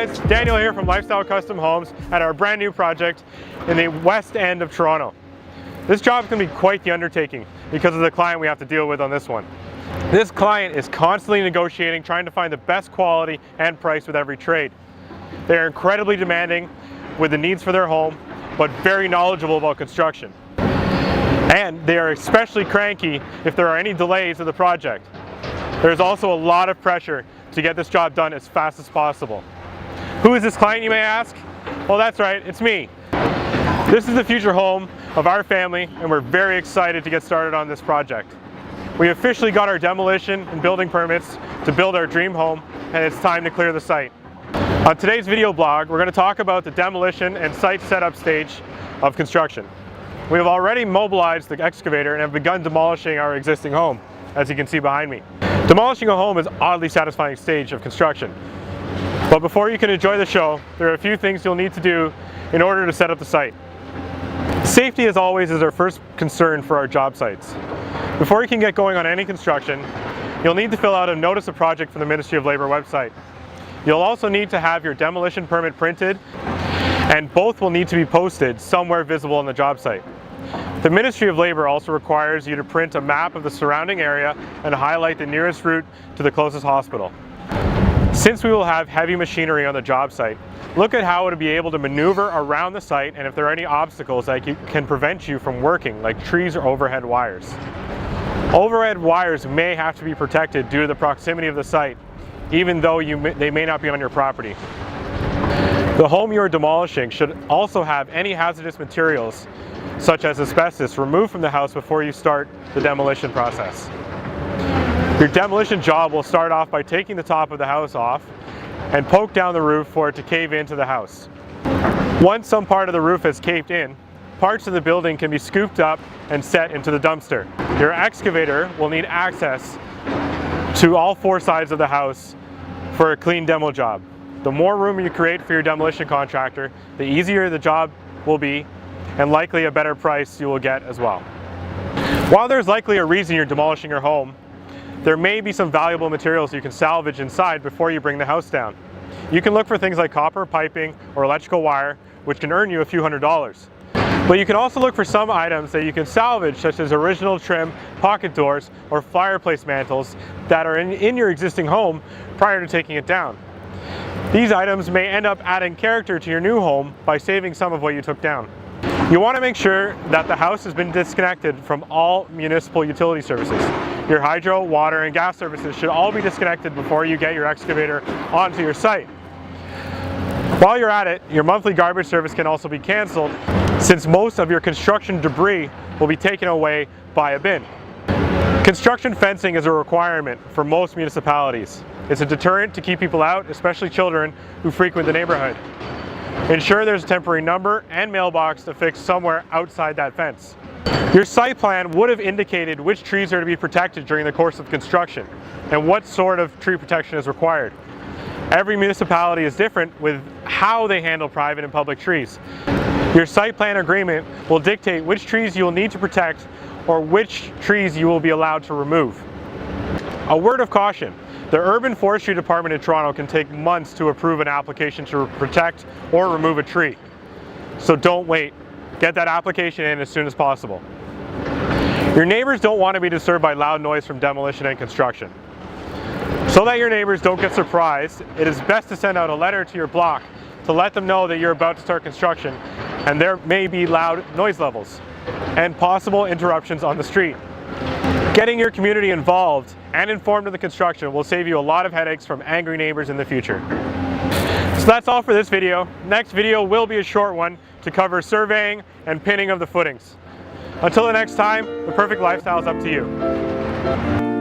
guys, Daniel here from Lifestyle Custom Homes at our brand new project in the west end of Toronto. This job is going to be quite the undertaking because of the client we have to deal with on this one. This client is constantly negotiating, trying to find the best quality and price with every trade. They are incredibly demanding with the needs for their home, but very knowledgeable about construction. And they are especially cranky if there are any delays of the project. There's also a lot of pressure to get this job done as fast as possible. Who is this client, you may ask? Well, that's right, it's me. This is the future home of our family, and we're very excited to get started on this project. We officially got our demolition and building permits to build our dream home, and it's time to clear the site. On today's video blog, we're going to talk about the demolition and site setup stage of construction. We have already mobilized the excavator and have begun demolishing our existing home, as you can see behind me. Demolishing a home is an oddly satisfying stage of construction. But before you can enjoy the show, there are a few things you'll need to do in order to set up the site. Safety, as always, is our first concern for our job sites. Before you can get going on any construction, you'll need to fill out a notice of project from the Ministry of Labour website. You'll also need to have your demolition permit printed, and both will need to be posted somewhere visible on the job site. The Ministry of Labour also requires you to print a map of the surrounding area and highlight the nearest route to the closest hospital. Since we will have heavy machinery on the job site, look at how it will be able to maneuver around the site and if there are any obstacles that can prevent you from working, like trees or overhead wires. Overhead wires may have to be protected due to the proximity of the site, even though they may not be on your property. The home you are demolishing should also have any hazardous materials, such as asbestos, removed from the house before you start the demolition process. Your demolition job will start off by taking the top of the house off and poke down the roof for it to cave into the house. Once some part of the roof has caved in, parts of the building can be scooped up and set into the dumpster. Your excavator will need access to all four sides of the house for a clean demo job. The more room you create for your demolition contractor, the easier the job will be, and likely a better price you will get as well. While there's likely a reason you're demolishing your home, there may be some valuable materials you can salvage inside before you bring the house down. You can look for things like copper piping or electrical wire, which can earn you a few $100s. But you can also look for some items that you can salvage, such as original trim, pocket doors, or fireplace mantles that are in your existing home prior to taking it down. These items may end up adding character to your new home by saving some of what you took down. You want to make sure that the house has been disconnected from all municipal utility services. Your hydro, water, and gas services should all be disconnected before you get your excavator onto your site. While you're at it, your monthly garbage service can also be canceled, since most of your construction debris will be taken away by a bin. Construction fencing is a requirement for most municipalities. It's a deterrent to keep people out, especially children who frequent the neighborhood. Ensure there's a temporary number and mailbox to fix somewhere outside that fence. Your site plan would have indicated which trees are to be protected during the course of construction and what sort of tree protection is required. Every municipality is different with how they handle private and public trees. Your site plan agreement will dictate which trees you will need to protect or which trees you will be allowed to remove. A word of caution: the Urban Forestry Department in Toronto can take months to approve an application to protect or remove a tree. So don't wait. Get that application in as soon as possible. Your neighbors don't want to be disturbed by loud noise from demolition and construction. So that your neighbors don't get surprised, it is best to send out a letter to your block to let them know that you're about to start construction and there may be loud noise levels and possible interruptions on the street. Getting your community involved and informed of the construction will save you a lot of headaches from angry neighbors in the future. So that's all for this video. Next video will be a short one to cover surveying and pinning of the footings. Until the next time, the perfect lifestyle is up to you.